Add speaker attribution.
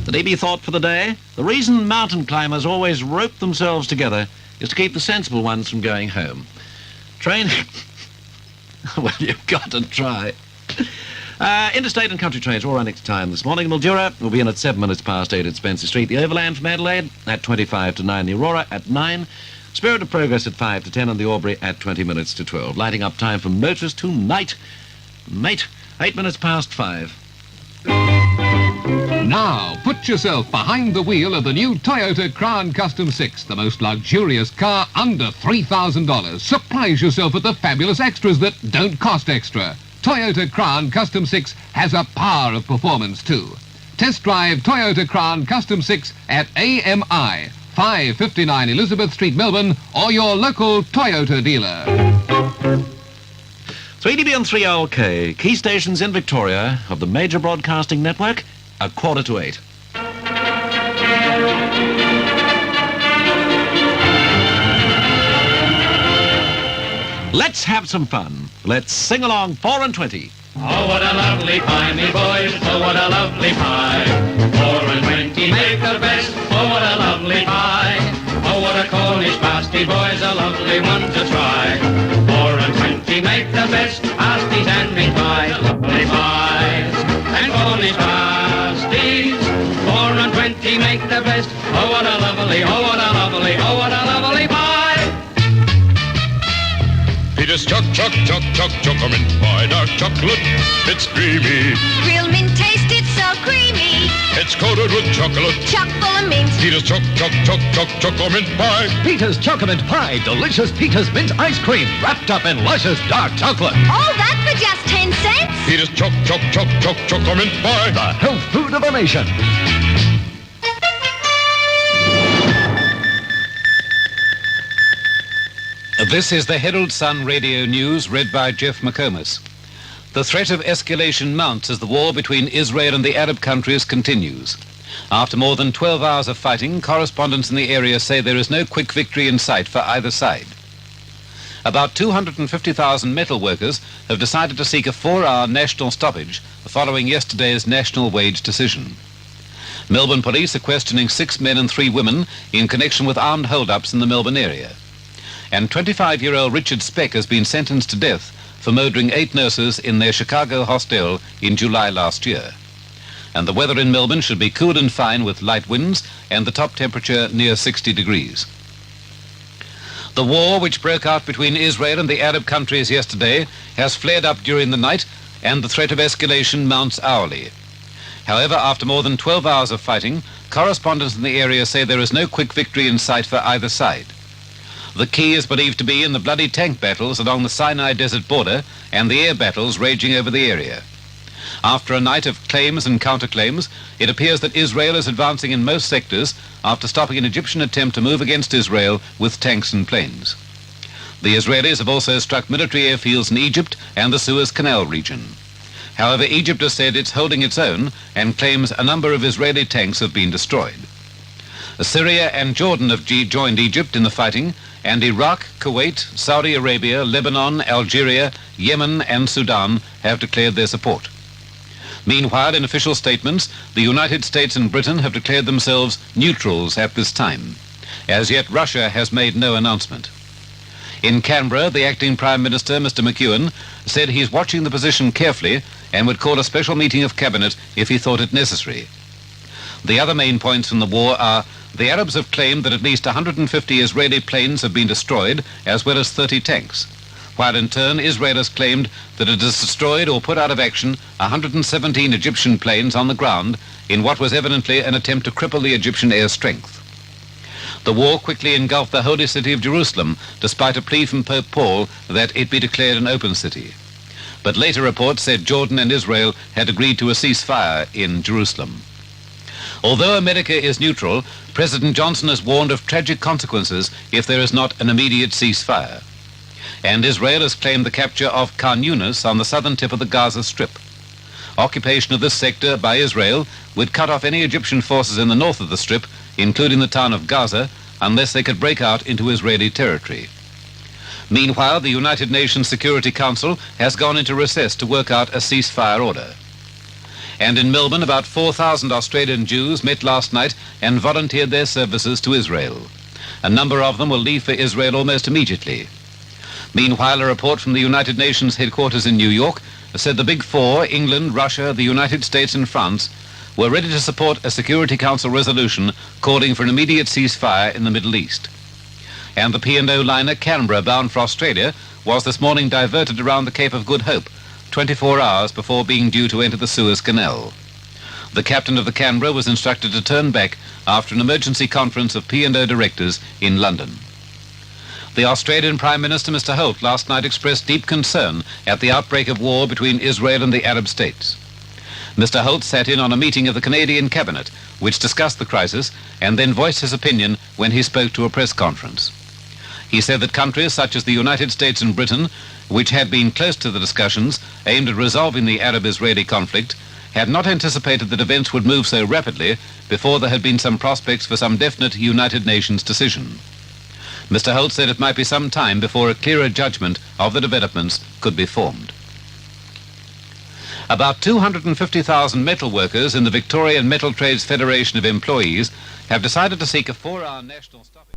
Speaker 1: The DB thought for the day: the reason mountain climbers always rope themselves together is to keep the sensible ones from going home. Train... well, you've got to try. Interstate and country trains all running to time this morning. Mildura will be in at 7 minutes past 8 at Spencer Street. The Overland from Adelaide at 25 to 9. The Aurora at 9. Spirit of Progress at 5 to 10. And the Aubrey at 20 minutes to 12. Lighting up time from Motors tonight. Mate, 8 minutes past 5.
Speaker 2: Now, put yourself behind the wheel of the new Toyota Crown Custom 6, the most luxurious car under $3,000. Surprise yourself with the fabulous extras that don't cost extra. Toyota Crown Custom 6 has a power of performance too. Test drive Toyota Crown Custom 6 at AMI, 559 Elizabeth Street, Melbourne, or your local Toyota dealer.
Speaker 1: 3DB and 3LK, key stations in Victoria of the major broadcasting network, 7:45. Let's have some fun. Let's sing along 4 and 20.
Speaker 3: Oh, what a lovely pie, me boys. Oh, what a lovely pie. 4 and 20 make the best. Oh, what a lovely pie. Oh, what a Cornish pasty, boys, a lovely one to try. 4 and 20 make the best. Pasties and meat pies, lovely pies. And Cornish pasties. 4 and 20 make the best. Oh, what a lovely, oh, what a lovely, oh, what a lovely pie.
Speaker 4: Peter's chocolate pie, dark chocolate, it's creamy.
Speaker 5: Real mint taste, it's so creamy.
Speaker 4: It's coated with chocolate.
Speaker 5: Chock full of mint.
Speaker 4: Peter's chocolate pie.
Speaker 6: Peter's Chocolate Pie, delicious Peter's mint ice cream wrapped up in luscious dark chocolate.
Speaker 5: All that for just 10 cents?
Speaker 4: Peter's chocolate pie.
Speaker 6: The health food of a nation.
Speaker 7: This is the Herald Sun Radio News, read by Geoff McComas. The threat of escalation mounts as the war between Israel and the Arab countries continues. After more than 12 hours of fighting, correspondents in the area say there is no quick victory in sight for either side. About 250,000 metal workers have decided to seek a 4-hour national stoppage following yesterday's national wage decision. Melbourne police are questioning 6 men and 3 women in connection with armed hold-ups in the Melbourne area. And 25-year-old Richard Speck has been sentenced to death for murdering 8 nurses in their Chicago hostel in July last year. And the weather in Melbourne should be cool and fine with light winds and the top temperature near 60 degrees. The war which broke out between Israel and the Arab countries yesterday has flared up during the night, and the threat of escalation mounts hourly. However, after more than 12 hours of fighting, correspondents in the area say there is no quick victory in sight for either side. The key is believed to be in the bloody tank battles along the Sinai Desert border and the air battles raging over the area. After a night of claims and counterclaims, it appears that Israel is advancing in most sectors after stopping an Egyptian attempt to move against Israel with tanks and planes. The Israelis have also struck military airfields in Egypt and the Suez Canal region. However, Egypt has said it's holding its own and claims a number of Israeli tanks have been destroyed. Syria and Jordan have joined Egypt in the fighting, and Iraq, Kuwait, Saudi Arabia, Lebanon, Algeria, Yemen and Sudan have declared their support. Meanwhile, in official statements, the United States and Britain have declared themselves neutrals at this time. As yet, Russia has made no announcement. In Canberra, the acting Prime Minister, Mr. McEwen, said he's watching the position carefully and would call a special meeting of Cabinet if he thought it necessary. The other main points from the war are: the Arabs have claimed that at least 150 Israeli planes have been destroyed, as well as 30 tanks, while in turn Israel has claimed that it has destroyed or put out of action 117 Egyptian planes on the ground in what was evidently an attempt to cripple the Egyptian air strength. The war quickly engulfed the holy city of Jerusalem, despite a plea from Pope Paul that it be declared an open city. But later reports said Jordan and Israel had agreed to a ceasefire in Jerusalem. Although America is neutral, President Johnson has warned of tragic consequences if there is not an immediate ceasefire. And Israel has claimed the capture of Khan Yunis on the southern tip of the Gaza Strip. Occupation of this sector by Israel would cut off any Egyptian forces in the north of the Strip, including the town of Gaza, unless they could break out into Israeli territory. Meanwhile, the United Nations Security Council has gone into recess to work out a ceasefire order. And in Melbourne, about 4,000 Australian Jews met last night and volunteered their services to Israel. A number of them will leave for Israel almost immediately. Meanwhile, a report from the United Nations headquarters in New York said the Big Four, England, Russia, the United States and France, were ready to support a Security Council resolution calling for an immediate ceasefire in the Middle East. And the P&O liner Canberra, bound for Australia, was this morning diverted around the Cape of Good Hope, 24 hours before being due to enter the Suez Canal. The captain of the Canberra was instructed to turn back after an emergency conference of P&O directors in London. The Australian Prime Minister, Mr. Holt, last night expressed deep concern at the outbreak of war between Israel and the Arab states. Mr. Holt sat in on a meeting of the Canadian Cabinet, which discussed the crisis, and then voiced his opinion when he spoke to a press conference. He said that countries such as the United States and Britain, which had been close to the discussions aimed at resolving the Arab-Israeli conflict, had not anticipated that events would move so rapidly before there had been some prospects for some definite United Nations decision. Mr. Holt said it might be some time before a clearer judgment of the developments could be formed. About 250,000 metal workers in the Victorian Metal Trades Federation of Employees have decided to seek a 4-hour national stoppage.